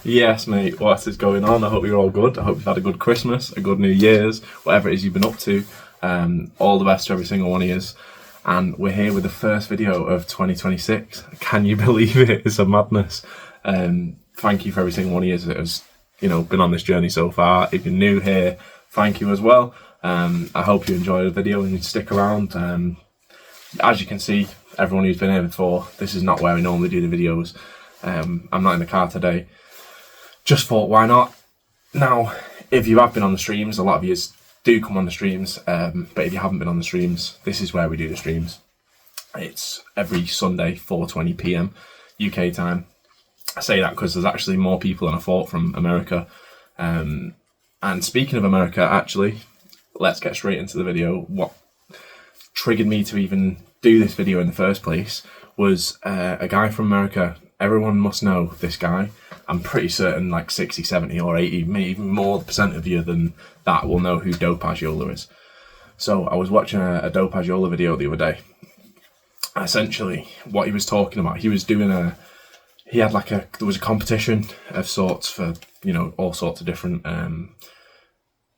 Yes, mate, what is going on? I hope you're all good. I hope you've had a good Christmas, a good New Year's, whatever it is you've been up to. All the best to every single one of you. And we're here with the first video of 2026. Can you believe it? It's a madness. Thank you for every single one of you that has, been on this journey so far. If you're new here, thank you as well. I hope you enjoy the video and you stick around. As you can see, everyone who's been here before, this is not where we normally do the videos. I'm not in the car today. Just thought, why not? Now, if you have been on the streams, a lot of you do come on the streams, but if you haven't been on the streams, this is where we do the streams. It's every Sunday, 4:20 PM UK time. I say that because there's actually more people than I thought from America. And speaking of America, actually, let's get straight into the video. What triggered me to even do this video in the first place was a guy from America. Everyone must know this guy. I'm pretty certain like 60, 70 or 80, maybe even more percent of you than that will know who Dope Yola is. So I was watching a Dope Yola video the other day. Essentially, what he was talking about, he was doing there was a competition of sorts for, all sorts of different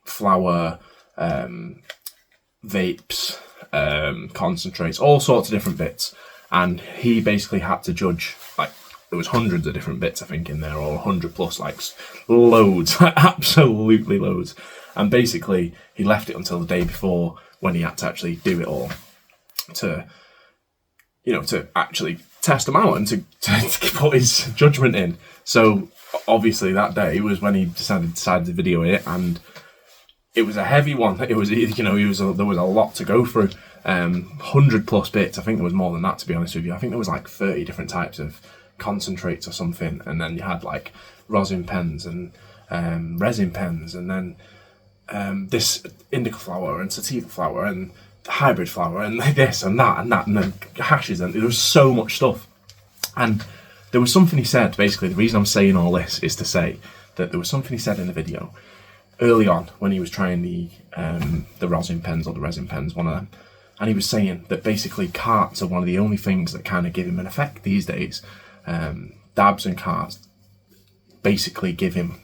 flower, vapes, concentrates, all sorts of different bits. And he basically had to judge, there was hundreds of different bits, I think, in there, or 100 plus, loads, absolutely loads. And basically, he left it until the day before when he had to actually do it all to actually test them out and to put his judgment in. So, obviously, that day was when he decided to video it, and it was a heavy one. It was, there was a lot to go through. 100 plus bits. I think there was more than that, to be honest with you. I think there was 30 different types of concentrates or something, and then you had rosin pens and resin pens, and then this indica flower and sativa flower and hybrid flower and this and that and then hashes, and there was so much stuff. And there was something he said, basically the reason I'm saying all this is to say that there was something he said in the video early on when he was trying the rosin pens or the resin pens, one of them, and he was saying that basically carts are one of the only things that kind of give him an effect these days. Dabs and carts basically give him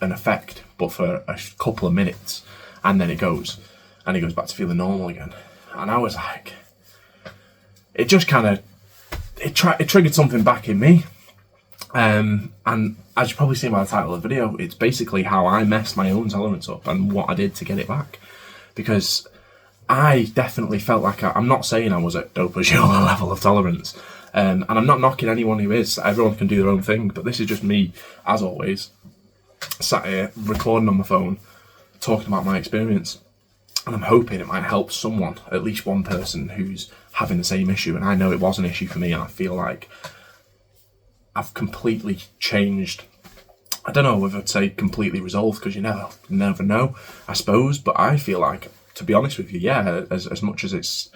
an effect, but for a couple of minutes, and then he goes back to feeling normal again. And I was like, it just kind of it triggered something back in me. And as you probably seen by the title of the video, it's basically how I messed my own tolerance up and what I did to get it back, because I definitely felt like I'm not saying I was at Dope Yola level of tolerance. And I'm not knocking anyone who is. Everyone can do their own thing, but this is just me, as always, sat here recording on my phone, talking about my experience. And I'm hoping it might help someone, at least one person who's having the same issue. And I know it was an issue for me, and I feel like I've completely changed. I don't know whether I'd say completely resolved, because you never know, I suppose. But I feel like, to be honest with you, yeah, as much as it's,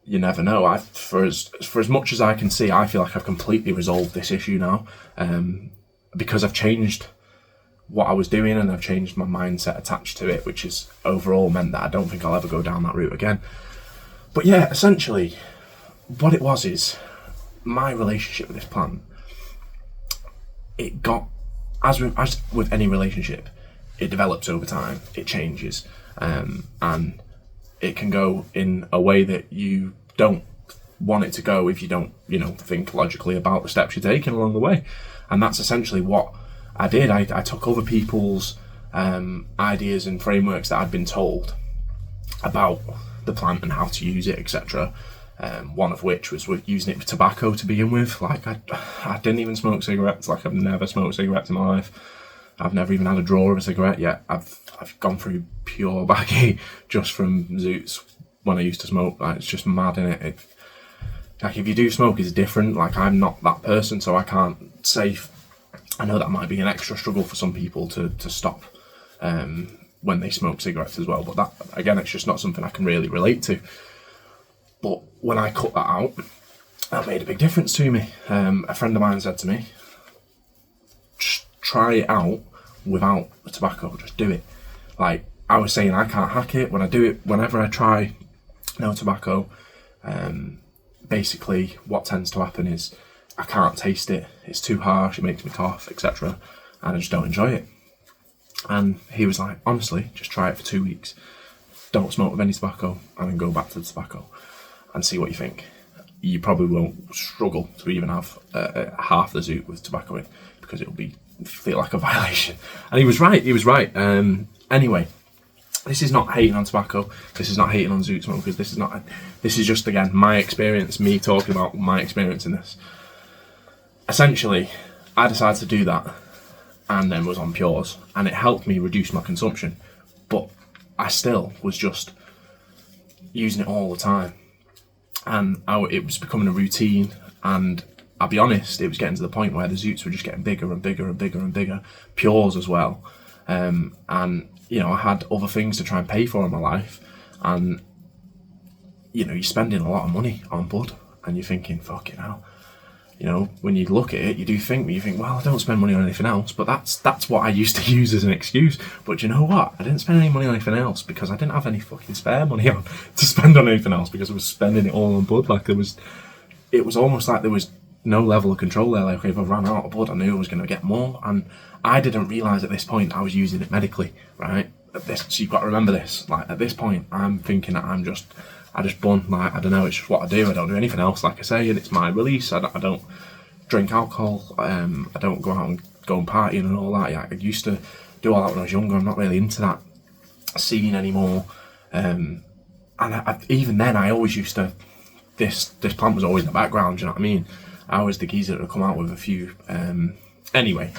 you never know. For as much as I can see, I feel like I've completely resolved this issue now, because I've changed what I was doing and I've changed my mindset attached to it, which has overall meant that I don't think I'll ever go down that route again. But yeah, essentially, what it was is my relationship with this plant. It got, as with any relationship, it develops over time. It changes, and it can go in a way that you don't want it to go if you don't, think logically about the steps you're taking along the way. And that's essentially what I did. I took other people's ideas and frameworks that I'd been told about the plant and how to use it, etc. One of which was with using it with tobacco to begin with. I didn't even smoke cigarettes. I've never smoked cigarettes in my life. I've never even had a draw of a cigarette yet. I've gone through pure baggy just from Zoots when I used to smoke. It's just mad, innit? If you do smoke, it's different. I'm not that person, so I can't say. I know that might be an extra struggle for some people to stop when they smoke cigarettes as well. But that, again, it's just not something I can really relate to. But when I cut that out, that made a big difference to me. A friend of mine said to me, just try it out without the tobacco, just do it. I was saying I can't hack it. When I do it, whenever I try no tobacco, basically what tends to happen is I can't taste it. It's too harsh. It makes me cough, etc. And I just don't enjoy it. And he was like, honestly, just try it for 2 weeks. Don't smoke with any tobacco, and then go back to the tobacco and see what you think. You probably won't struggle to even have half the zoot with tobacco in, because it'll feel like a violation. And he was right. Anyway, this is not hating on tobacco. This is not hating on zoot smokers. This is just, again, my experience, me talking about my experience in this. Essentially, I decided to do that, and then was on Pures, and it helped me reduce my consumption, but I still was just using it all the time, and it was becoming a routine. And I'll be honest, it was getting to the point where the zoots were just getting bigger and bigger and bigger and bigger, Pures as well, and I had other things to try and pay for in my life, and you're spending a lot of money on bud, and you're thinking, fucking hell. When you look at it, you think, well, I don't spend money on anything else, but that's what I used to use as an excuse. But you know what? I didn't spend any money on anything else because I didn't have any fucking spare money to spend on anything else, because I was spending it all on bud. It was almost like there was no level of control there. Like, if I ran out of bud, I knew I was going to get more, and I didn't realise at this point I was using it medically, right? So you've got to remember this. Like, at this point, I'm thinking that I just bun, like, I don't know, it's just what I do. I don't do anything else, like I say, and it's my release. I don't drink alcohol. I don't go out and partying and all that. Yeah, I used to do all that when I was younger. I'm not really into that scene anymore. And even then, I always used to, this plant was always in the background, do you know what I mean? I was the geezer that would come out with a few. Anyway,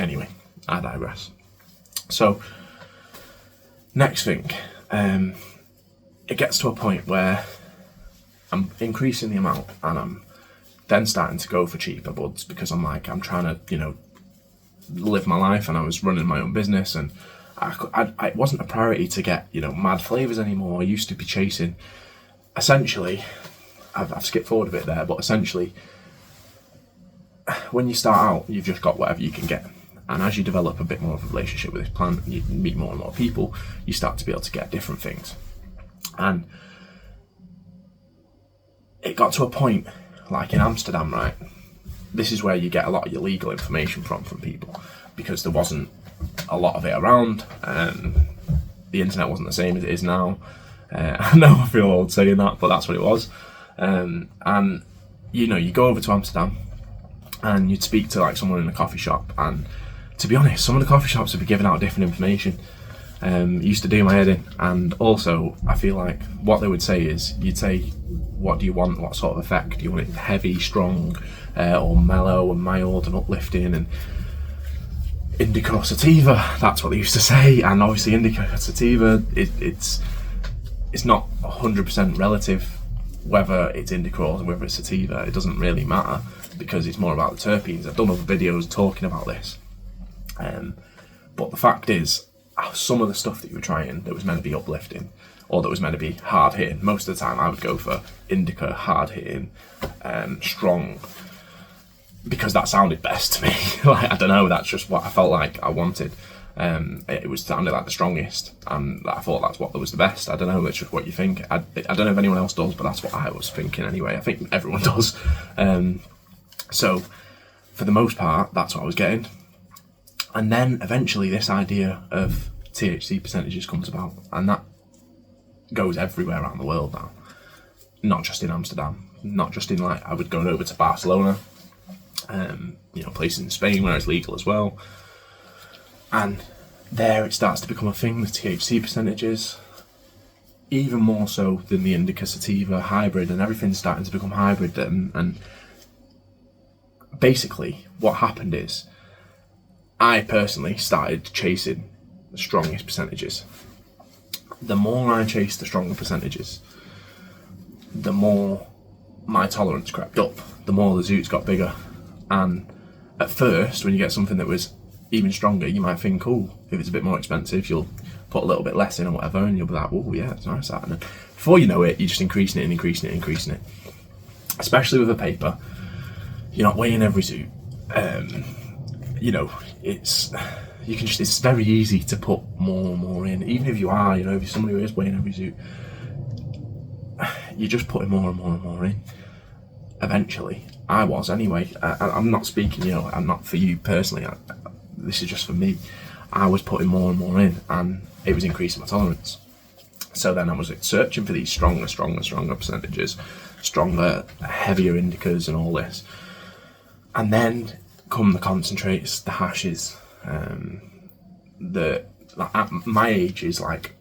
I digress. So, next thing, it gets to a point where I'm increasing the amount, and I'm then starting to go for cheaper buds, because I'm trying to, live my life, and I was running my own business, and it wasn't a priority to get, mad flavours anymore. I used to be chasing, essentially, I've skipped forward a bit there, but essentially, when you start out, you've just got whatever you can get. And as you develop a bit more of a relationship with this plant, and you meet more and more people, you start to be able to get different things. And it got to a point, like in Amsterdam, right? This is where you get a lot of your legal information from people, because there wasn't a lot of it around. The internet wasn't the same as it is now. I know I feel old saying that, but that's what it was. And you go over to Amsterdam, and you'd speak to like someone in a coffee shop, and to be honest, some of the coffee shops would be giving out different information. It used to do my head in. And also, I feel like what they would say is, you'd say, what do you want? What sort of effect? Do you want it heavy, strong, or mellow and mild and uplifting? And indica or sativa, that's what they used to say. And obviously indica or sativa, it's not 100% relative whether it's indica or whether it's sativa. It doesn't really matter, because it's more about the terpenes. I've done other videos talking about this. But the fact is, some of the stuff that you were trying that was meant to be uplifting, or that was meant to be hard hitting, most of the time I would go for indica, hard hitting, strong, because that sounded best to me. Like, I don't know, that's just what I felt like I wanted. It was sounded like the strongest, and I thought that's what was the best. I don't know, it's just what you think. I don't know if anyone else does, but that's what I was thinking anyway. I think everyone does. So for the most part, that's what I was getting. And then eventually this idea of THC percentages comes about, and that goes everywhere around the world now. Not just in Amsterdam, not just in, like, I would go over to Barcelona, places in Spain where it's legal as well. And there it starts to become a thing, the THC percentages, even more so than the indica sativa hybrid, and everything's starting to become hybrid. And basically what happened is, I personally started chasing the strongest percentages. The more I chased the stronger percentages, the more my tolerance crept up, the more the zoots got bigger. And at first, when you get something that was even stronger, you might think, oh, if it's a bit more expensive, you'll put a little bit less in or whatever, and you'll be like, oh yeah, it's nice that. And then before you know it, you're just increasing it and increasing it and increasing it. Especially with a paper, you're not weighing every zoot. It's very easy to put more and more in. Even if you are, if you're somebody who is weighing every zoot, you're just putting more and more and more in. Eventually, I was anyway. I'm not speaking, I'm not for you personally. This is just for me. I was putting more and more in, and it was increasing my tolerance. So then I was searching for these stronger percentages, stronger, heavier indicas and all this. And then come the concentrates, the hashes. At my age is like,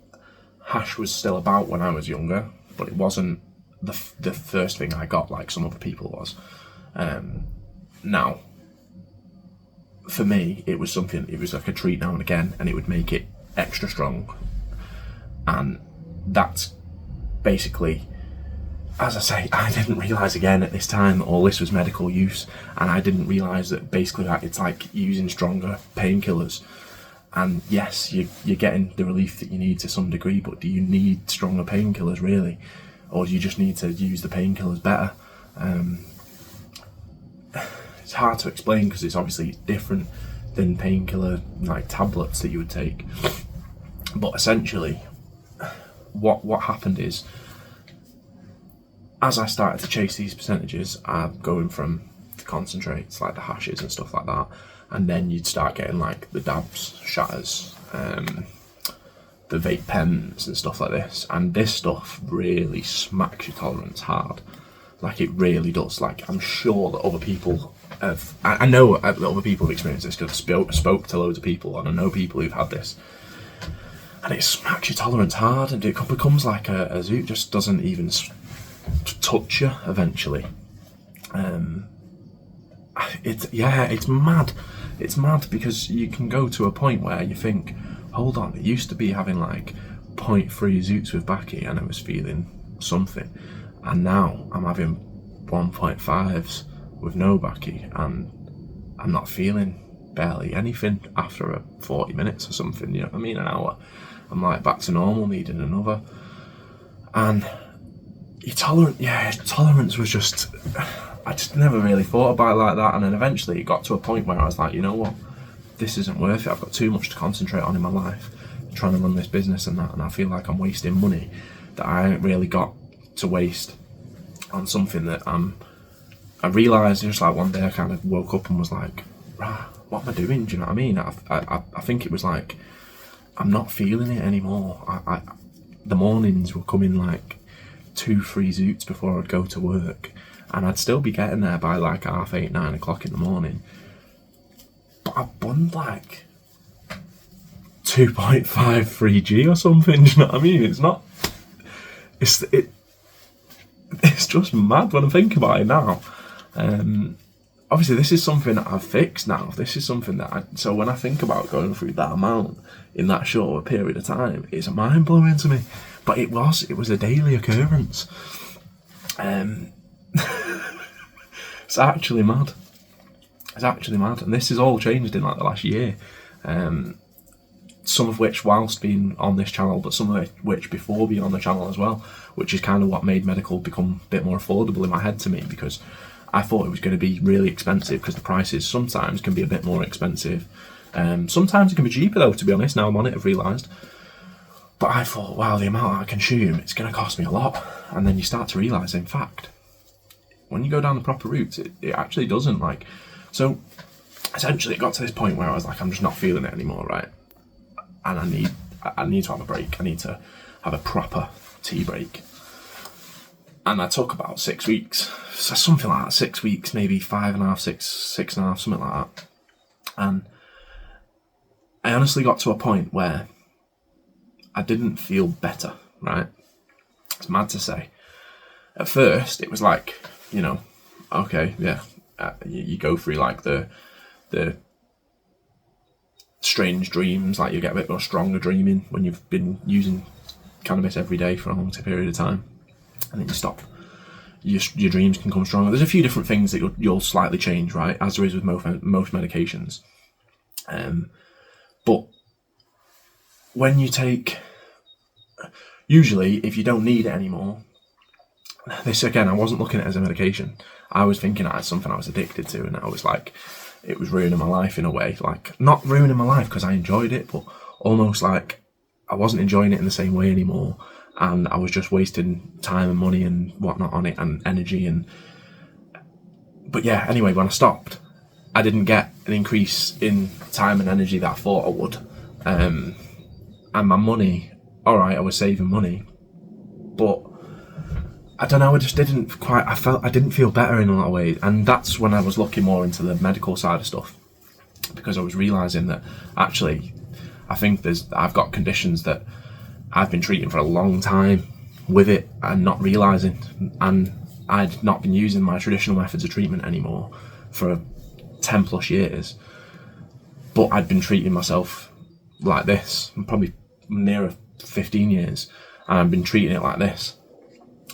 hash was still about when I was younger, but it wasn't the first thing I got like some other people was. Now, for me, it was like a treat now and again, and it would make it extra strong. And that's basically, as I say, I didn't realise again at this time that all this was medical use, and I didn't realise that basically that it's like using stronger painkillers. And yes, you're getting the relief that you need to some degree, but do you need stronger painkillers really? Or do you just need to use the painkillers better? It's hard to explain because it's obviously different than painkiller like tablets that you would take. But essentially, what happened is, as I started to chase these percentages, I'm going from the concentrates, like the hashes and stuff like that, and then you'd start getting like the dabs, shatters, the vape pens and stuff like this. And this stuff really smacks your tolerance hard. Like it really does. Like I'm sure that other people have, I know that other people have experienced this because I spoke to loads of people, and I know people who've had this. And it smacks your tolerance hard, and it becomes like a zoot, just doesn't even touch you eventually. It's mad. It's mad because you can go to a point where you think, hold on, it used to be having like 0.3 zoots with Baki and I was feeling something, and now I'm having 1.5s with no Baki and I'm not feeling barely anything after 40 minutes or something, you know what I mean, an hour. I'm like back to normal, needing another. And your tolerance was just, I just never really thought about it like that. And then eventually it got to a point where I was like, you know what, this isn't worth it. I've got too much to concentrate on in my life, trying to run this business and that, and I feel like I'm wasting money that I haven't really got to waste on something that I realised just like one day I kind of woke up and was like, what am I doing? Do you know what I mean? I think it was like, I'm not feeling it anymore. The mornings were coming like 2-3 zoots before I'd go to work, and I'd still be getting there by like 8:30, 9 o'clock in the morning. But I burned like 2.53G or something. Do you know what I mean? It's not. It's just mad when I think about it now. Obviously, this is something that I've fixed now. This is something that so when I think about going through that amount in that short period of time, it's mind blowing to me. But it was a daily occurrence. It's actually mad. It's actually mad, and this has all changed in like the last year. Some of which whilst being on this channel, but some of which before being on the channel as well, which is kind of what made medical become a bit more affordable in my head to me, because I thought it was going to be really expensive because the prices sometimes can be a bit more expensive. Sometimes it can be cheaper though, to be honest. Now I'm on it, I've realised. But I thought, wow, the amount I consume, it's going to cost me a lot. And then you start to realise, in fact, when you go down the proper route, it actually doesn't. Like, so essentially it got to this point where I was like, I'm just not feeling it anymore, right? And I need to have a break. I need to have a proper tea break. And I took about 6 weeks, so something like that, 6 weeks, maybe 5.5, 6.5, something like that. And I honestly got to a point where I didn't feel better, right? It's mad to say. At first, it was like, okay, yeah, you go through like the strange dreams, like you get a bit more stronger dreaming when you've been using cannabis every day for a long period of time, and then you stop. Your dreams can come stronger. There's a few different things that you'll slightly change, right, as there is with most medications. But when you take, usually if you don't need it anymore, this again, I wasn't looking at it as a medication. I was thinking it as something I was addicted to, and I was like, it was ruining my life in a way. Like, not ruining my life because I enjoyed it, but almost like I wasn't enjoying it in the same way anymore, and I was just wasting time and money and whatnot on it, and energy. And But yeah, anyway, when I stopped, I didn't get an increase in time and energy that I thought I would. And my money, alright, I was saving money, but I don't know, I just didn't quite, I didn't feel better in a lot of ways. And that's when I was looking more into the medical side of stuff, because I was realising that actually, I think I've got conditions that I've been treating for a long time with it and not realising. And I'd not been using my traditional methods of treatment anymore for 10 plus years, but I'd been treating myself like this, probably nearer 15 years, and I've been treating it like this.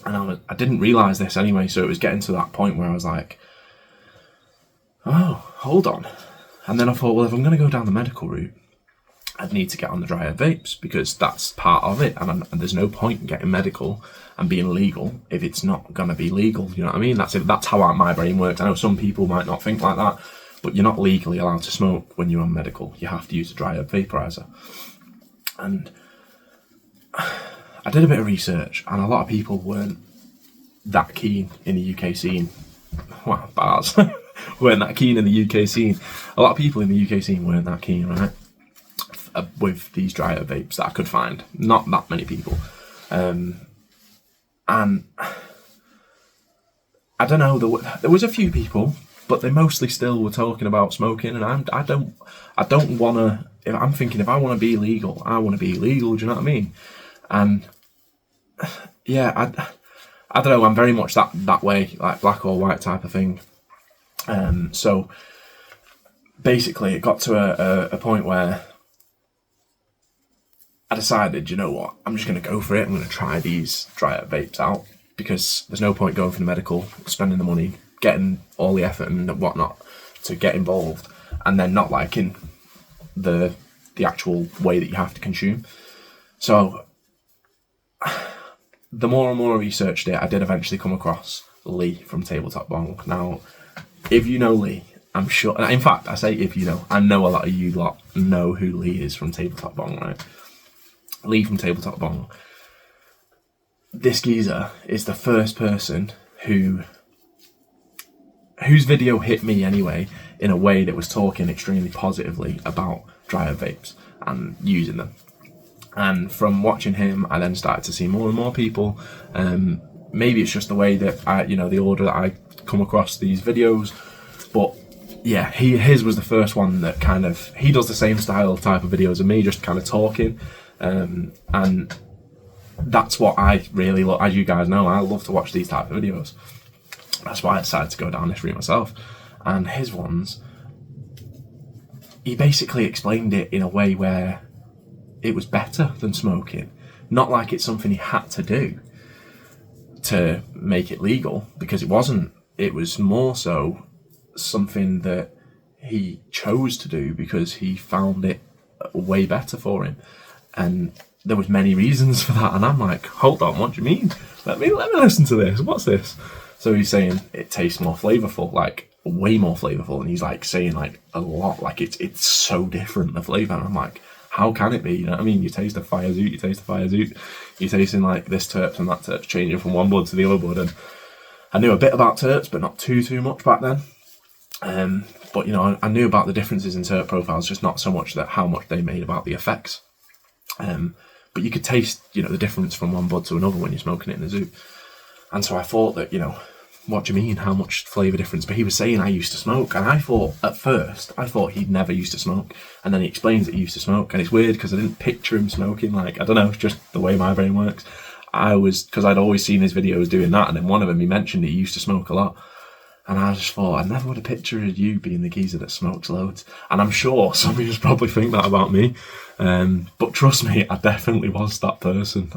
And I didn't realise this anyway, so it was getting to that point where I was like, oh, hold on. And then I thought, well, if I'm going to go down the medical route, I'd need to get on the dry herb vapes, because that's part of it, and there's no point in getting medical and being legal if it's not going to be legal, you know what I mean? That's it. That's how my brain works. I know some people might not think like that, but you're not legally allowed to smoke when you're on medical. You have to use a dry herb vaporizer. And I did a bit of research, and a lot of people weren't that keen in the UK scene. Well, bars. Weren't that keen in the UK scene. A lot of people in the UK scene weren't that keen, right? With these dry herb vapes that I could find. Not that many people. And I don't know, there was a few people, but they mostly still were talking about smoking, and I don't want to. I'm thinking, if I want to be legal, I want to be legal. Do you know what I mean? And yeah, I don't know. I'm very much that way, like black or white type of thing. So basically, it got to a point where I decided, you know what? I'm just going to go for it. I'm going to try these dry herb vapes out, because there's no point going for the medical, spending the money, getting all the effort and whatnot to get involved, and then not liking the actual way that you have to consume. So the more and more I researched it, I did eventually come across Lee from Tabletop Bong. Now, if you know Lee, I'm sure, in fact, I say if you know, I know a lot of you lot know who Lee is from Tabletop Bong, right? Lee from Tabletop Bong. This geezer is the first person whose video hit me anyway, in a way that was talking extremely positively about dry herb vapes and using them. And from watching him, I then started to see more and more people. Maybe it's just the way that the order that I come across these videos, but yeah, his was the first one that kind of, he does the same style type of videos as me, just kind of talking, and that's what I really love. As you guys know, I love to watch these type of videos. That's why I decided to go down this route myself. And his ones, he basically explained it in a way where it was better than smoking. Not like it's something he had to do to make it legal, because it wasn't. It was more so something that he chose to do because he found it way better for him. And there was many reasons for that, and I'm like, hold on, what do you mean? Let me listen to this. What's this? So he's saying it tastes more flavourful, like way more flavourful, and he's like saying like a lot, like it's so different, the flavour. And I'm like, how can it be? You know what I mean? You taste the fire zoot, you're tasting like this terps and that terps, changing from one bud to the other bud. And I knew a bit about terps, but not too much back then. But you know, I knew about the differences in terp profiles, just not so much that how much they made about the effects. But you could taste, you know, the difference from one bud to another when you're smoking it in the zoot. And so I thought that, you know, what do you mean, how much flavour difference? But he was saying I used to smoke, and I thought he'd never used to smoke, and then he explains that he used to smoke, and it's weird because I didn't picture him smoking. Like, I don't know, it's just the way my brain works. Because I'd always seen his videos doing that, and in one of them he mentioned he used to smoke a lot. And I just thought, I never would have pictured you being the geezer that smokes loads. And I'm sure some of you probably think that about me. But trust me, I definitely was that person.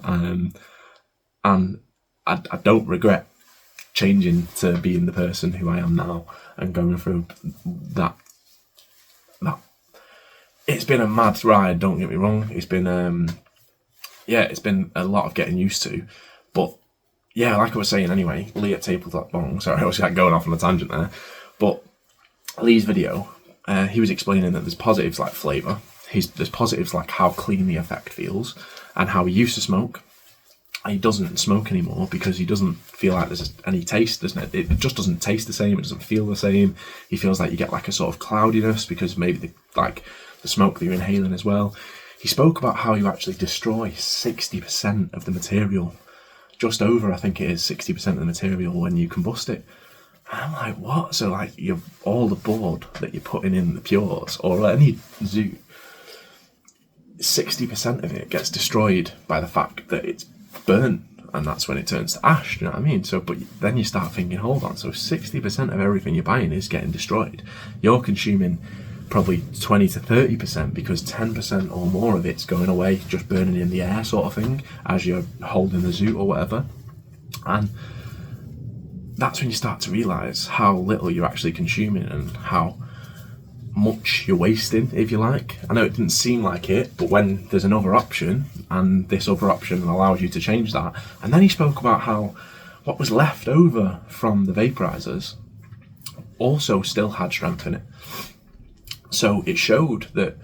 And I don't regret changing to being the person who I am now and going through that. It's been a mad ride, don't get me wrong. It's been, it's been a lot of getting used to. But yeah, like I was saying anyway, Lee at Tabletop Bong, sorry, I was going off on a tangent there, but Lee's video, he was explaining that there's positives like flavour, there's positives like how clean the effect feels, and how he used to smoke, he doesn't smoke anymore because he doesn't feel like there's any taste. It just doesn't taste the same. It doesn't feel the same. He feels like you get like a sort of cloudiness because maybe the smoke that you're inhaling as well. He spoke about how you actually destroy 60% of the material, just over, I think it is 60% of the material when you combust it. And I'm like, what? So like all the board that you're putting in the Pures or any Zoot, 60% of it gets destroyed by the fact that it's burnt, and that's when it turns to ash, you know what I mean? So, but then you start thinking, hold on, so 60% of everything you're buying is getting destroyed. You're consuming probably 20 to 30% because 10% or more of it's going away, just burning in the air sort of thing, as you're holding the Zoot or whatever. And that's when you start to realise how little you're actually consuming and how much you're wasting, if you like. I know it didn't seem like it, but when there's another option, and this other option allows you to change that. And then he spoke about how what was left over from the vaporizers also still had strength in it. So it showed that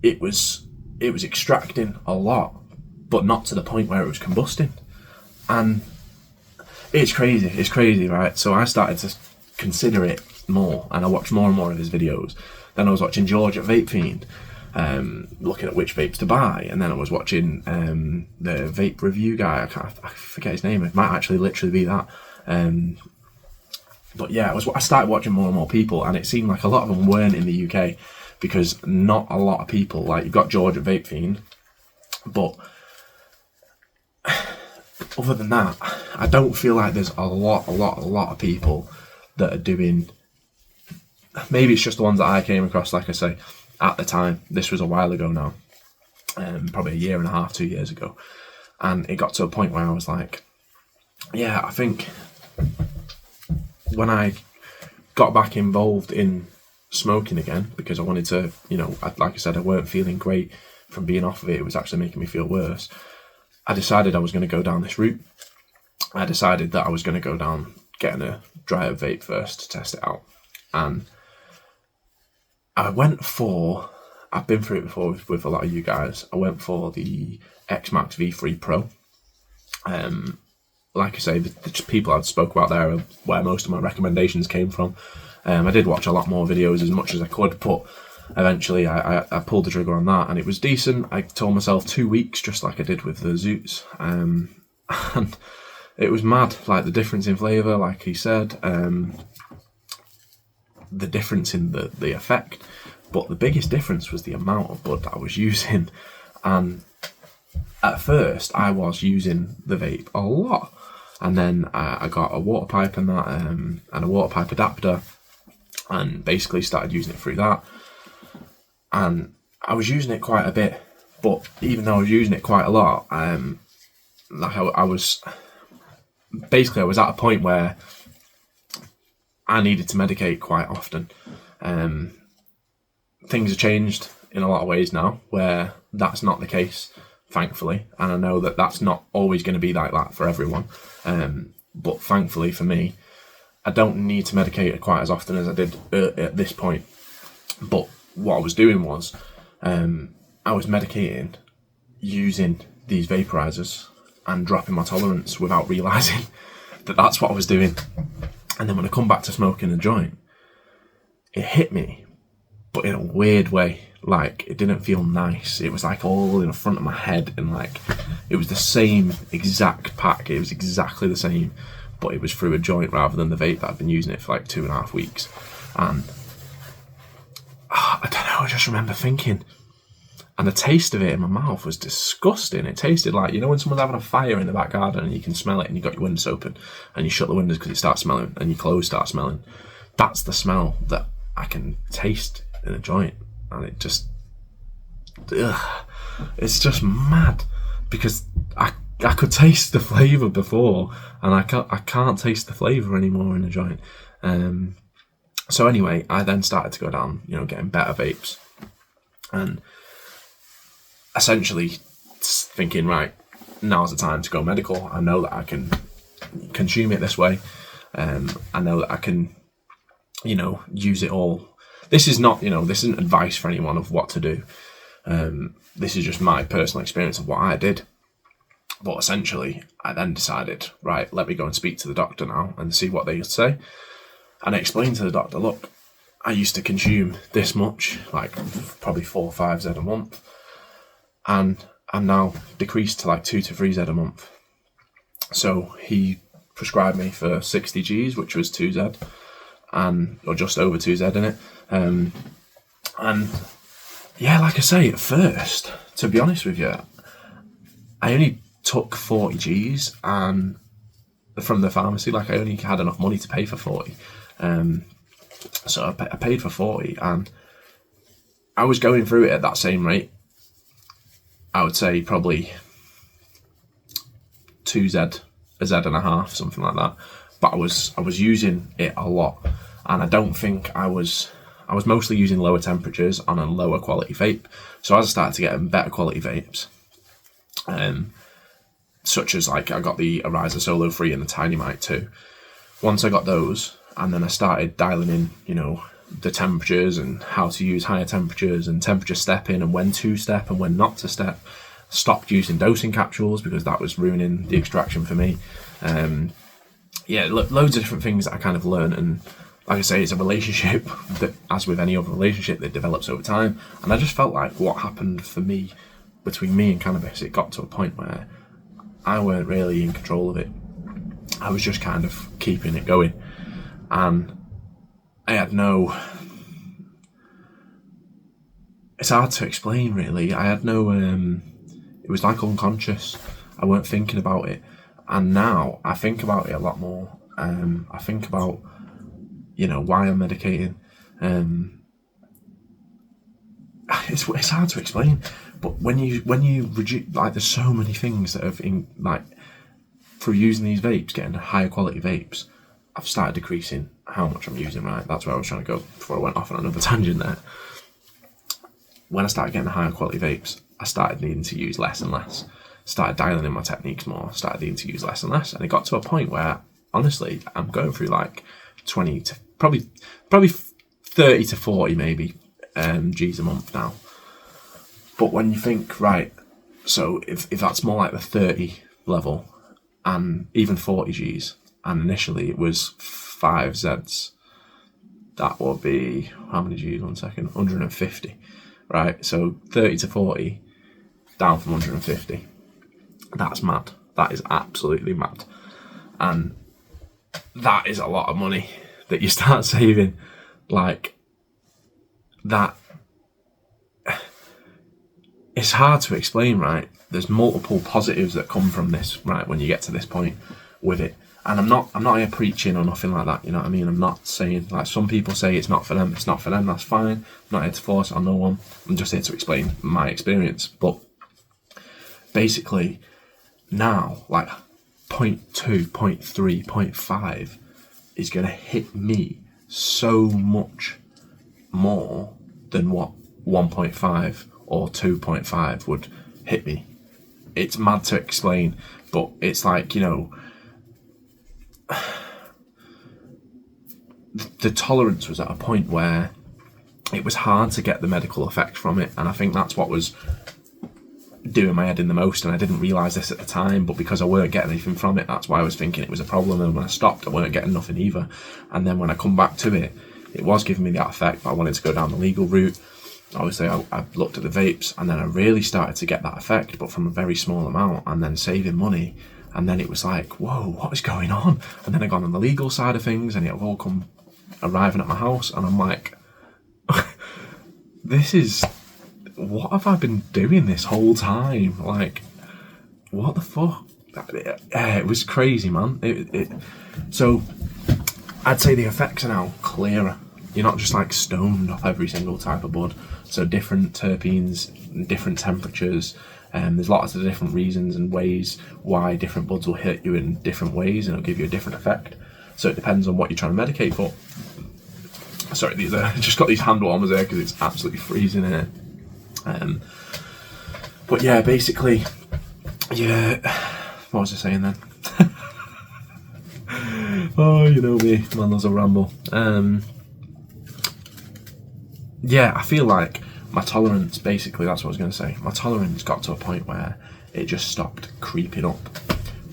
it was extracting a lot, but not to the point where it was combusting. And it's crazy, right? So I started to consider it more, and I watched more and more of his videos. Then I was watching George at Vape Fiend, looking at which vapes to buy, and then I was watching the vape review guy. I forget his name. It might actually literally be that. But yeah, I started watching more and more people, and it seemed like a lot of them weren't in the UK because not a lot of people. Like, you've got George at Vape Fiend, but other than that, I don't feel like there's a lot of people that are doing. Maybe it's just the ones that I came across, like I say, at the time. This was a while ago now, probably a year and a half, 2 years ago. And it got to a point where I was like, yeah, I think when I got back involved in smoking again, because I wanted to, like I said, I weren't feeling great from being off of it. It was actually making me feel worse. I decided I was going to go down this route. I decided that I was going to go down getting a dry herb vape first to test it out. And I've been through it before with a lot of you guys. I went for the X-Max V3 Pro. Like I say, the people I'd spoke about there are where most of my recommendations came from. I did watch a lot more videos as much as I could, but eventually I pulled the trigger on that, and it was decent. I told myself 2 weeks, just like I did with the Zoots. And it was mad, like the difference in flavour, like he said, the difference in the effect. But the biggest difference was the amount of bud that I was using. And at first, I was using the vape a lot. And then I got a water pipe and that, and a water pipe adapter, and basically started using it through that. And I was using it quite a bit, but even though I was using it quite a lot, I was at a point where I needed to medicate quite often. Things have changed in a lot of ways now, where that's not the case, thankfully. And I know that that's not always going to be like that for everyone. But thankfully for me, I don't need to medicate quite as often as I did at this point. But what I was doing was, I was medicating using these vaporizers and dropping my tolerance without realising that that's what I was doing. And then when I come back to smoking a joint, it hit me, but in a weird way. Like, it didn't feel nice. It was like all in the front of my head, and like it was the same exact pack. It was exactly the same, but it was through a joint rather than the vape that I've been using it for like 2.5 weeks. And I don't know, I just remember thinking, and the taste of it in my mouth was disgusting. It tasted like, when someone's having a fire in the back garden and you can smell it, and you've got your windows open and you shut the windows because it starts smelling, and your clothes start smelling. That's the smell that I can taste in a joint. And it just, it's just mad, because I could taste the flavour before, and I can't taste the flavour anymore in a joint. So anyway, I then started to go down, getting better vapes, and essentially thinking, right, now's the time to go medical. I know that I can consume it this way. I know that I can, use it all. This is not, this isn't advice for anyone of what to do. This is just my personal experience of what I did. But essentially, I then decided, right, let me go and speak to the doctor now and see what they say. And I explained to the doctor, look, I used to consume this much, like probably 4 or 5 Z a month, and I'm now decreased to like 2 to 3 Z a month. So he prescribed me for 60 Gs, which was 2 Z, or just over 2 Z in it. And yeah, like I say, at first, to be honest with you, I only took 40 Gs and from the pharmacy. Like, I only had enough money to pay for 40. So I paid for 40, and I was going through it at that same rate. I would say probably 2 Z, a Z and a half, something like that. But I was using it a lot, and I don't think I was mostly using lower temperatures on a lower quality vape. So as I started to get better quality vapes, such as like I got the Ariza Solo 3 and the Tiny Mite 2. Once I got those, and then I started dialing in, the temperatures and how to use higher temperatures and temperature stepping and when to step and when not to step. Stopped using dosing capsules because that was ruining the extraction for me. Loads of different things that I kind of learned, and like I say, it's a relationship that, as with any other relationship, that develops over time. And I just felt like what happened for me, between me and cannabis, it got to a point where I weren't really in control of it. I was just kind of keeping it going, and I had no... It's hard to explain, really. I had no... It was like unconscious. I weren't thinking about it. And now I think about it a lot more. I think about, why I'm medicating. It's hard to explain. But when you reduce, like, there's so many things that have, through using these vapes, getting higher quality vapes, I've started decreasing how much I'm using, right? That's where I was trying to go before I went off on another tangent there. When I started getting the higher quality vapes, I started needing to use less and less. Started dialing in my techniques more, started needing to use less and less. And it got to a point where, honestly, I'm going through like 20 to probably 30 to 40 maybe Gs a month now. But when you think, right, so if that's more like the 30 level and even 40 Gs, and initially it was 5 Zs, that would be, how many Gs, 1 second, 150, right? So 30 to 40, down from 150. That's mad. That is absolutely mad. And that is a lot of money that you start saving. Like, that... It's hard to explain, right? There's multiple positives that come from this, right, when you get to this point with it. And I'm not here preaching or nothing like that, you know what I mean? I'm not saying, like, some people say it's not for them, that's fine. I'm not here to force it on no one. I'm just here to explain my experience. But basically, now, like, 0.2, 0.3, 0.5 is going to hit me so much more than what 1.5 or 2.5 would hit me. It's mad to explain, but it's like, the tolerance was at a point where it was hard to get the medical effect from it, and I think that's what was doing my head in the most. And I didn't realise this at the time, but because I weren't getting anything from it, that's why I was thinking it was a problem. And when I stopped, I weren't getting nothing either. And then when I come back to it, it was giving me that effect, but I wanted to go down the legal route. Obviously, I looked at the vapes, and then I really started to get that effect, but from a very small amount, and then saving money. And then it was like, whoa, what is going on? And then I got on the legal side of things, and it all come arriving at my house, and I'm like, what have I been doing this whole time? Like, what the fuck? It was crazy, man. So I'd say the effects are now clearer. You're not just like stoned off every single type of bud. So different terpenes, different temperatures. There's lots of different reasons and ways why different buds will hit you in different ways, and it'll give you a different effect. So it depends on what you're trying to medicate for. Sorry, I just got these hand warmers there because it's absolutely freezing in here. But yeah, basically, yeah. What was I saying then? Oh, you know me, man, there's a ramble. Yeah, I feel like my tolerance, basically, that's what I was going to say. My tolerance got to a point where it just stopped creeping up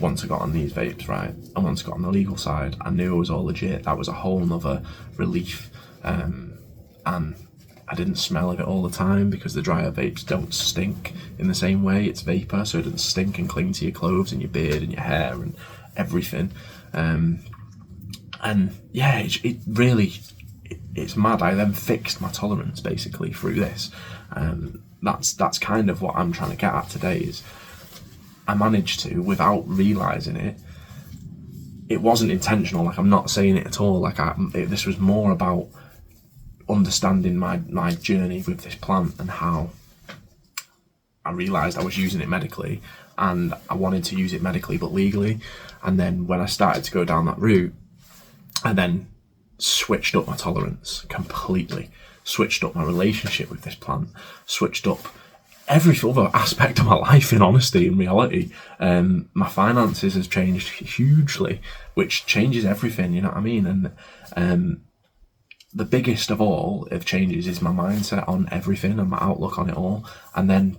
once I got on these vapes, right? And once I got on the legal side, I knew it was all legit. That was a whole nother relief. And I didn't smell of it all the time because the drier vapes don't stink in the same way. It's vapor, so it doesn't stink and cling to your clothes and your beard and your hair and everything. And yeah, it really, it's mad. I then fixed my tolerance basically through this. That's kind of what I'm trying to get at today, is I managed to, without realising it, it wasn't intentional, like I'm not saying it at all, like this was more about understanding my journey with this plant and how I realised I was using it medically and I wanted to use it medically but legally. And then when I started to go down that route, I then switched up my tolerance completely, switched up my relationship with this plant, switched up every other aspect of my life, in honesty, in reality. My finances has changed hugely, which changes everything, you know what I mean? And the biggest of all of changes is my mindset on everything and my outlook on it all. And then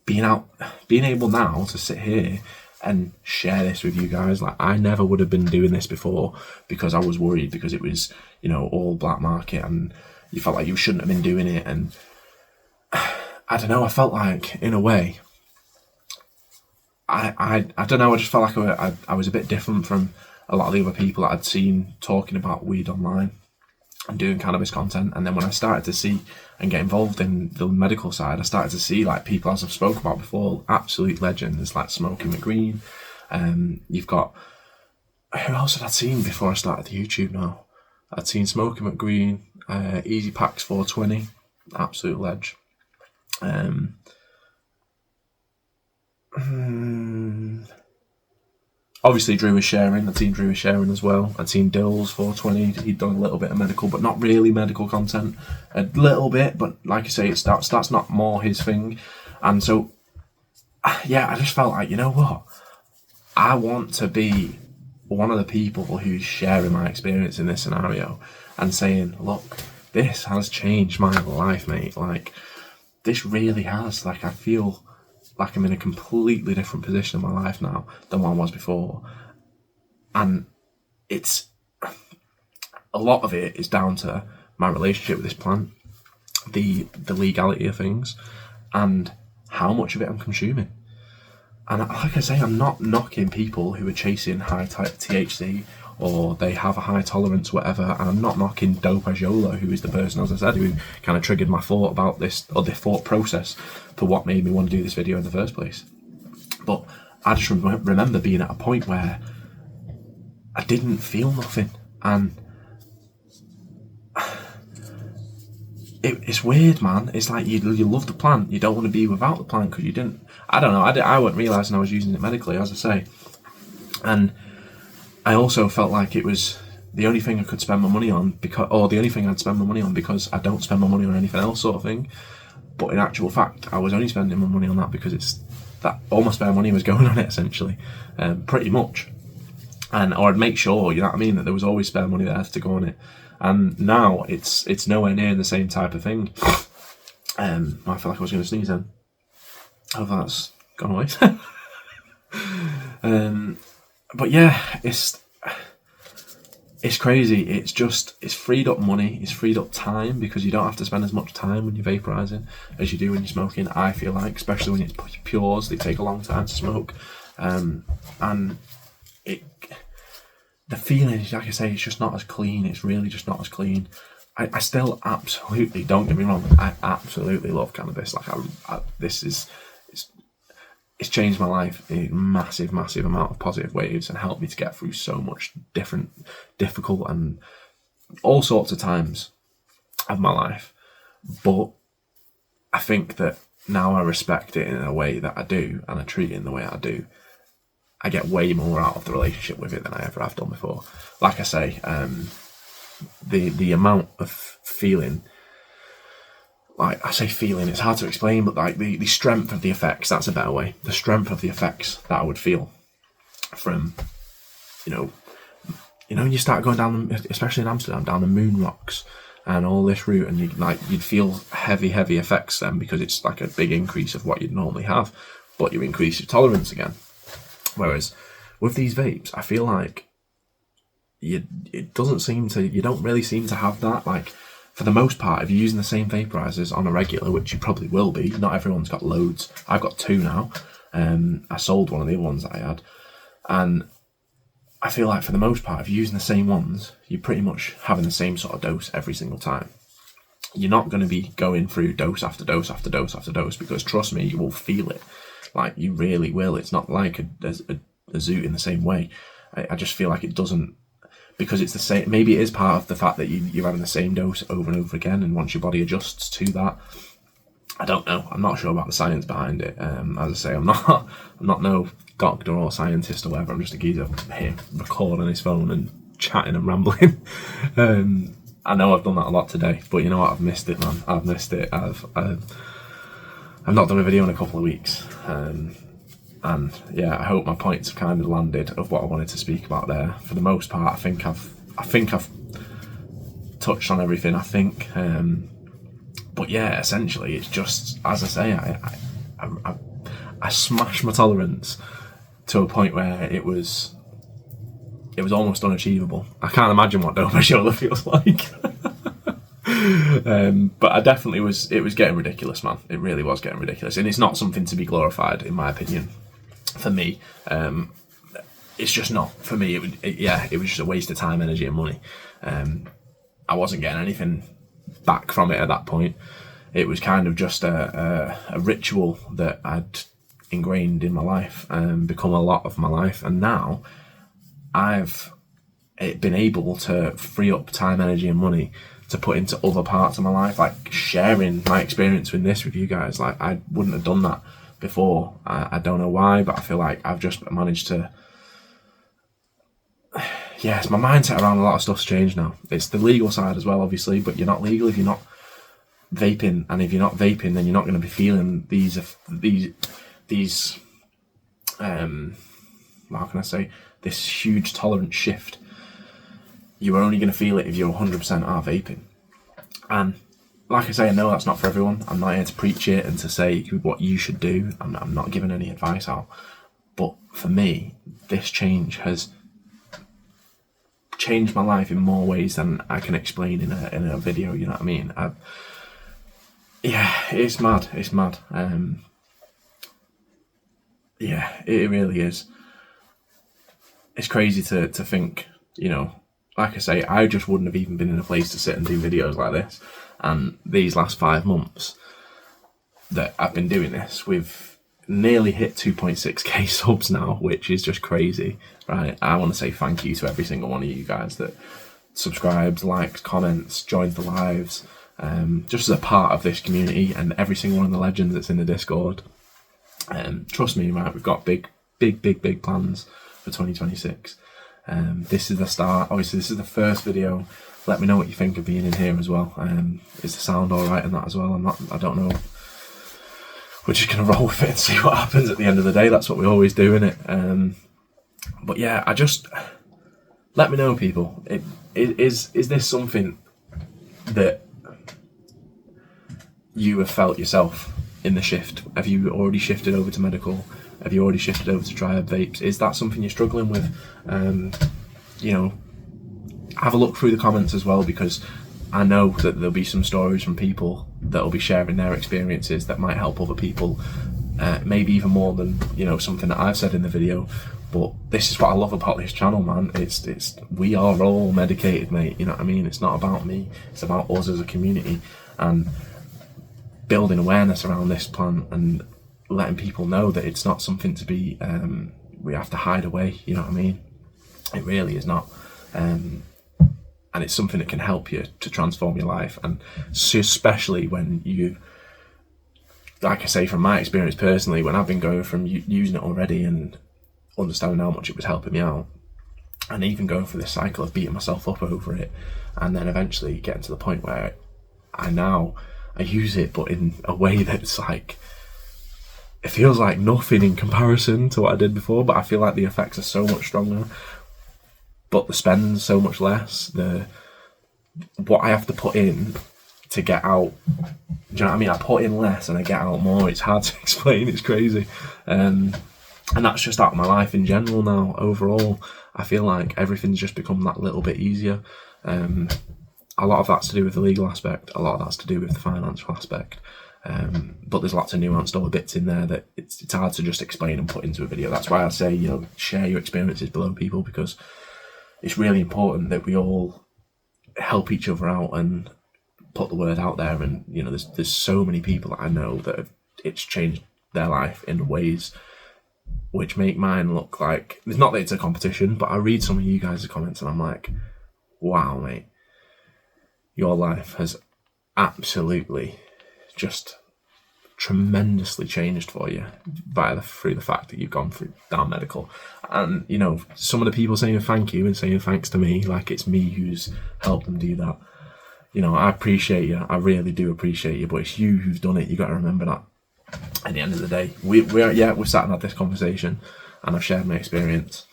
being able now to sit here and share this with you guys. Like, I never would have been doing this before because I was worried, because it was, you know, all black market and you felt like you shouldn't have been doing it. And I don't know, I felt like, in a way, I don't know, I just felt like I was a bit different from a lot of the other people that I'd seen talking about weed online and doing cannabis content. And then when I started to see and get involved in the medical side, I started to see, like, people, as I've spoken about before, absolute legends like Smokey McGreen. You've got, who else had I seen before I started the YouTube now? I'd seen Smokey McGreen, Easy Packs 420, absolute ledge. Obviously Drew was sharing. I'd seen Drew was sharing as well. I'd seen Dills 420. He'd done a little bit of medical, but not really medical content. A little bit, but like I say, that's not more his thing. And so, yeah, I just felt like, you know what? I want to be one of the people who's sharing my experience in this scenario and saying, look, this has changed my life, mate. Like, this really has. Like, I feel like I'm in a completely different position in my life now than what I was before. And it's, a lot of it is down to my relationship with this plant, the legality of things, and how much of it I'm consuming. And like I say, I'm not knocking people who are chasing high THC or they have a high tolerance, whatever. And I'm not knocking Dope Ajola, who is the person, as I said, who kind of triggered my thought about this, or the thought process for what made me want to do this video in the first place. But I just remember being at a point where I didn't feel nothing. And it's weird, man. It's like you love the plant, you don't want to be without the plant because you didn't. I don't know. I wasn't realising I was using it medically, as I say. And I also felt like it was the only thing I could spend my money on, because I don't spend my money on anything else, sort of thing. But in actual fact, I was only spending my money on that because it's that all my spare money was going on it, essentially, pretty much. Or I'd make sure, you know what I mean, that there was always spare money there to go on it. And now it's nowhere near the same type of thing. I feel like I was going to sneeze then. Oh, that's gone away. But yeah, it's crazy. It's freed up money. It's freed up time, because you don't have to spend as much time when you're vaporizing as you do when you're smoking. I feel like, especially when it's pures, they take a long time to smoke, and the feeling, like I say, it's just not as clean. It's really just not as clean. I still absolutely, don't get me wrong, I absolutely love cannabis. Like it's changed my life in massive amount of positive waves and helped me to get through so much difficult and all sorts of times of my life. But I think that now I respect it in a way that I do, and I treat it in the way I do, I get way more out of the relationship with it than I ever have done before. Like I say, the amount of feeling, like I say feeling, it's hard to explain, but like the strength of the effects, that's a better way. The strength of the effects that I would feel from, you know, you start going down, especially in Amsterdam, down the moon rocks, and all this root, and you'd feel heavy effects then, because it's like a big increase of what you'd normally have, but you increase your tolerance again. Whereas with these vapes, I feel like you don't really seem to have that. Like, for the most part, if you're using the same vaporizers on a regular, which you probably will be, not everyone's got loads. I've got 2 now. I sold one of the other ones that I had, and I feel like for the most part, if you're using the same ones, you're pretty much having the same sort of dose every single time. You're not going to be going through dose after dose after dose after dose, because trust me, you will feel it. Like, you really will. It's not like a zoot in the same way. I just feel like it doesn't, because it's the same. Maybe it is part of the fact that you're having the same dose over and over again, and once your body adjusts to that, I don't know. I'm not sure about the science behind it. As I say, I'm not no doctor or scientist or whatever. I'm just a geezer here recording his phone and chatting and rambling. I know I've done that a lot today, but you know what? I've missed it, man. I've missed it. I've not done a video in a couple of weeks, and yeah, I hope my points have kind of landed of what I wanted to speak about there. For the most part, I think I've touched on everything. I think. But yeah, essentially, it's just, as I say, I smashed my tolerance to a point where it was almost unachievable. I can't imagine what dope shoulder feels like. But I definitely was. It was getting ridiculous, man. It really was getting ridiculous, and it's not something to be glorified, in my opinion. For me, it's just not. For me, it was just a waste of time, energy, and money. I wasn't getting anything back from it at that point. It was kind of just a ritual that I'd ingrained in my life and become a lot of my life, and now I've been able to free up time, energy, and money to put into other parts of my life, like sharing my experience with this with you guys. Like, I wouldn't have done that before. I don't know why, but I feel like I've just managed to. Yes, my mindset around a lot of stuff's changed now. It's the legal side as well, obviously, but you're not legal if you're not vaping, and if you're not vaping, then you're not going to be feeling these how can I say, this huge tolerance shift. You are only going to feel it if you're 100% are vaping. And like I say, I know that's not for everyone. I'm not here to preach it and to say what you should do. I'm not giving any advice out. But for me, this change has changed my life in more ways than I can explain in a video, you know what I mean? Yeah, it's mad. Yeah, it really is. It's crazy to think, you know, like I say, I just wouldn't have even been in a place to sit and do videos like this. And these last 5 months that I've been doing this, we've nearly hit 2.6k subs now, which is just crazy, right? I want to say thank you to every single one of you guys that subscribes, likes, comments, joins the lives, just as a part of this community, and every single one of the legends that's in the Discord. Trust me, right, we've got big plans for 2026. This is the start. Obviously, this is the first video. Let me know what you think of being in here as well. Is the sound all right in that as well? I don't know. We're just gonna roll with it and see what happens at the end of the day. That's what we always do, innit? But yeah, let me know, people. Is this something that you have felt yourself in the shift? Have you already shifted over to medical? Have you already shifted over to triad vapes? Is that something you're struggling with? You know, have a look through the comments as well, because I know that there'll be some stories from people that'll be sharing their experiences that might help other people, maybe even more than, you know, something that I've said in the video. But this is what I love about this channel, man. It's we are all medicated, mate. You know what I mean? It's not about me. It's about us as a community, and building awareness around this plant and letting people know that it's not something to be we have to hide away. You know what I mean? It really is not. And it's something that can help you to transform your life, and especially when you, like I say, from my experience personally, when I've been going from using it already and understanding how much it was helping me out, and even going through this cycle of beating myself up over it, and then eventually getting to the point where I use it, but in a way that's like, it feels like nothing in comparison to what I did before, but I feel like the effects are so much stronger, but the spend's so much less. what I have to put in to get out. Do you know what I mean? I put in less and I get out more. It's hard to explain. It's crazy. And that's just out of my life in general now. Overall, I feel like everything's just become that little bit easier. A lot of that's to do with the legal aspect. A lot of that's to do with the financial aspect. But there's lots of nuanced other bits in there that it's hard to just explain and put into a video. That's why I say, share your experiences below, people, because it's really important that we all help each other out and put the word out there. And there's so many people that I know that it's changed their life in ways which make mine look like, it's not that it's a competition, but I read some of you guys' comments and I'm like, wow, mate, your life has absolutely just tremendously changed for you through the fact that you've gone through down medical. And some of the people saying thank you and saying thanks to me, like it's me who's helped them do that. I appreciate you, I really do appreciate you, but it's you who's done it. You got to remember that. At the end of the day, we've sat and had this conversation and I've shared my experience,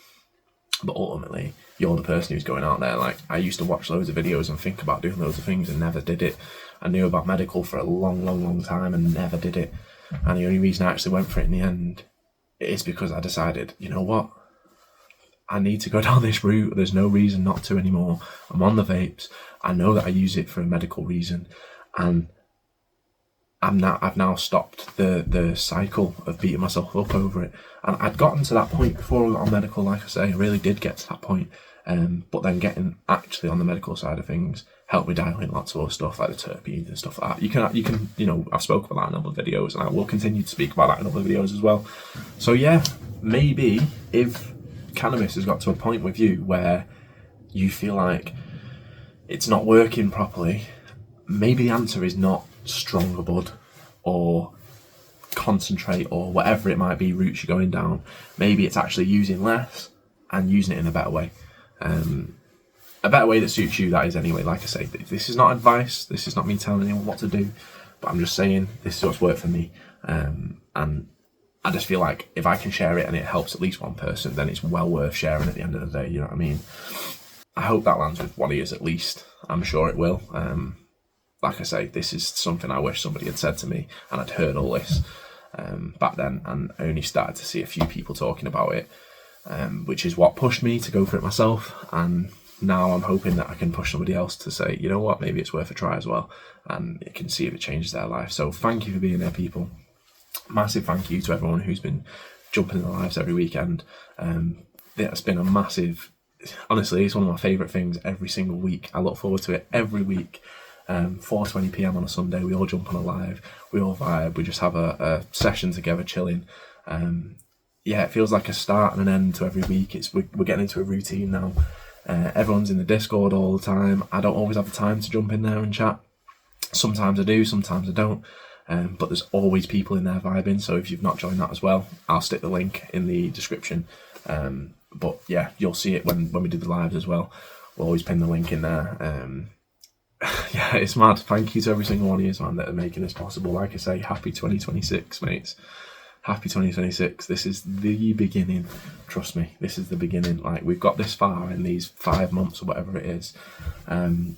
but ultimately you're the person who's going out there. Like, I used to watch loads of videos and think about doing loads of things and never did it. I knew about medical for a long time and never did it. And the only reason I actually went for it in the end is because I decided, you know what? I need to go down this route. There's no reason not to anymore. I'm on the vapes. I know that I use it for a medical reason. And I've now stopped the cycle of beating myself up over it. And I'd gotten to that point before I got on medical, like I say, I really did get to that point. But then getting actually on the medical side of things helped me dial in lots of other stuff like the terpenes and stuff like that. You can I've spoken about that in other videos and I will continue to speak about that in other videos as well. So yeah, maybe if cannabis has got to a point with you where you feel like it's not working properly, maybe the answer is not stronger bud or concentrate or whatever it might be routes you're going down. Maybe it's actually using less and using it in a better way. A better way that suits you, that is, anyway. Like I say, this is not advice, this is not me telling anyone what to do, but I'm just saying this is what's worked for me. And I just feel like if I can share it and it helps at least one person, then it's well worth sharing at the end of the day, you know what I mean? I hope that lands with one of yours at least. I'm sure it will. Like I say, this is something I wish somebody had said to me, and I'd heard all this back then, and I only started to see a few people talking about it, which is what pushed me to go for it myself. And now I'm hoping that I can push somebody else to say, you know what, maybe it's worth a try as well, and it can see if it changes their life. So thank you for being there, people. Massive thank you to everyone who's been jumping in their lives every weekend. It's been a massive, honestly, it's one of my favourite things every single week. I look forward to it every week. 4:20 p.m. on a Sunday, we all jump on a live, we all vibe, we just have a session together chilling. It feels like a start and an end to every week. We're getting into a routine now. Everyone's in the Discord all the time. I don't always have the time to jump in there and chat. Sometimes I do, sometimes I don't. But there's always people in there vibing, so if you've not joined that as well, I'll stick the link in the description. But yeah, you'll see it when we do the lives as well. We'll always pin the link in there. Yeah, it's mad. Thank you to every single one of you, man, that are making this possible. Like I say, happy 2026, mates. Happy 2026. This is the beginning. Trust me, this is the beginning. Like, we've got this far in these 5 months or whatever it is, and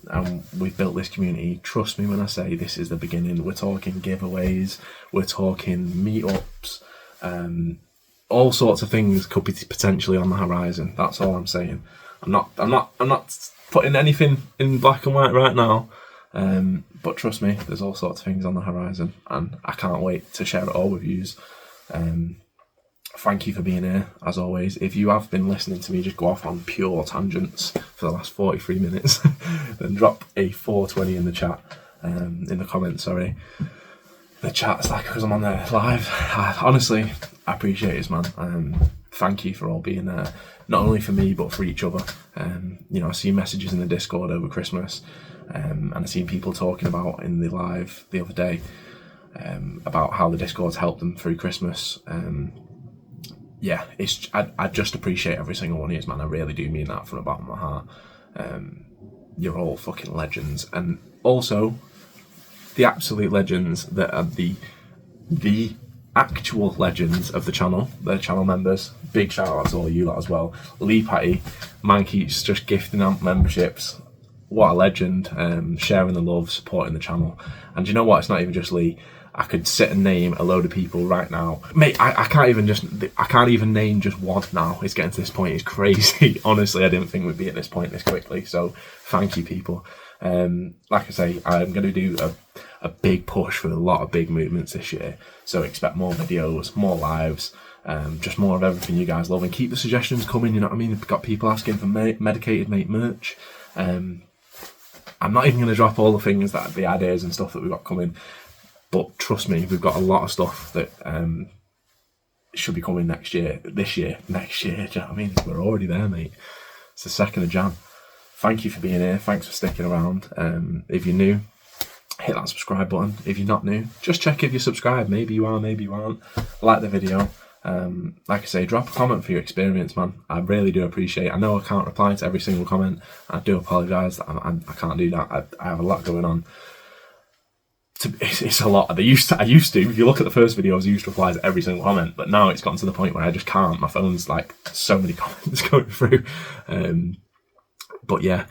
we've built this community. Trust me when I say this is the beginning. We're talking giveaways, we're talking meetups, all sorts of things could be potentially on the horizon. That's all I'm saying. I'm not putting anything in black and white right now, but trust me, there's all sorts of things on the horizon, and I can't wait to share it all with yous. Thank you for being here, as always. If you have been listening to me just go off on pure tangents for the last 43 minutes, then drop a 420 in the chat, in the comments, sorry. The chat's like, because I'm on there live. Honestly, I appreciate it, man. Thank you for all being there, not only for me, but for each other. I see messages in the Discord over Christmas, and I've seen people talking about in the live the other day, about how the Discord's helped them through Christmas. I just appreciate every single one of you, man. I really do mean that from the bottom of my heart. You're all fucking legends, and also the absolute legends that are the actual legends of the channel, the channel members. Big shout out to all you lot as well. Lee Patty, man keeps just gifting out memberships what a legend, sharing the love, supporting the channel. And you know what, it's not even just Lee. I could sit and name a load of people right now. Mate, I can't even name just one now. It's getting to this point, it's crazy. Honestly, I didn't think we'd be at this point this quickly. So thank you, people. Like I say, I'm going to do a big push with a lot of big movements this year. So expect more videos, more lives, just more of everything you guys love. And keep the suggestions coming, you know what I mean? We've got people asking for medicated mate merch. I'm not even going to drop all the things, that the ideas and stuff that we've got coming. But trust me, we've got a lot of stuff that should be coming next year. Do you know what I mean? We're already there, mate. It's the 2nd of Jan. Thank you for being here. Thanks for sticking around. If you're new, hit that subscribe button. If you're not new, just check if you're subscribed. Maybe you are, maybe you aren't. Like the video. Like I say, drop a comment for your experience, man. I really do appreciate it. I know I can't reply to every single comment. I do apologise that I can't do that. I have a lot going on. It's a lot. I used to. If you look at the first videos, I used to reply to every single comment, but now it's gotten to the point where I just can't. My phone's like so many comments going through. But yeah,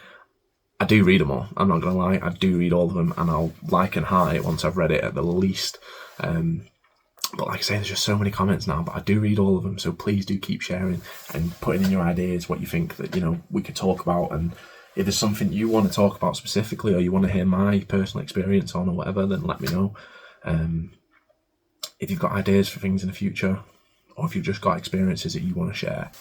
I do read them all. I'm not gonna lie. I do read all of them, and I'll like and heart it once I've read it at the least. But like I say, there's just so many comments now, but I do read all of them. So please do keep sharing and putting in your ideas, what you think that, you know, we could talk about. And if there's something you want to talk about specifically, or you want to hear my personal experience on or whatever, then let me know. If you've got ideas for things in the future, or if you've just got experiences that you want to share.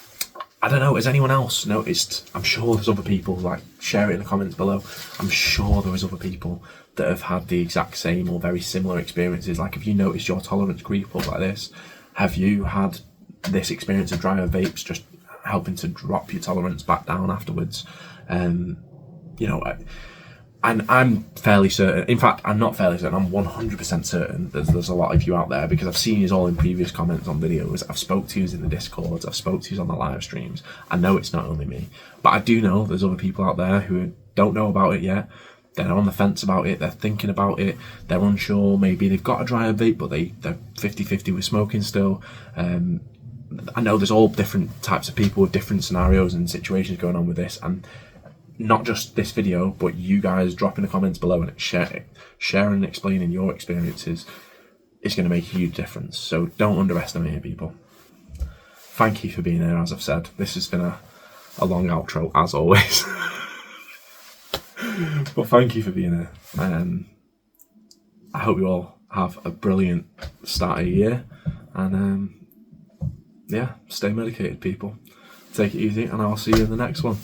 I don't know, has anyone else noticed? I'm sure there's other people, like, share it in the comments below. I'm sure there is other people that have had the exact same or very similar experiences. Like, have you noticed your tolerance creep up like this? Have you had this experience of dryer vapes just helping to drop your tolerance back down afterwards? You know, and I'm fairly certain, in fact, I'm not fairly certain, I'm 100% certain there's a lot of you out there, because I've seen you all in previous comments on videos, I've spoke to you in the Discords, I've spoke to you on the live streams. I know it's not only me, but I do know there's other people out there who don't know about it yet. They're on the fence about it, they're thinking about it, they're unsure, maybe they've got a dryer vape, but they're 50-50 with smoking still. I know there's all different types of people with different scenarios and situations going on with this, and not just this video, but you guys dropping the comments below and sharing and explaining your experiences is going to make a huge difference. So don't underestimate it, people. Thank you for being here, as I've said. This has been a long outro, as always. But thank you for being here. I hope you all have a brilliant start of the year. And yeah, stay medicated, people. Take it easy, and I'll see you in the next one.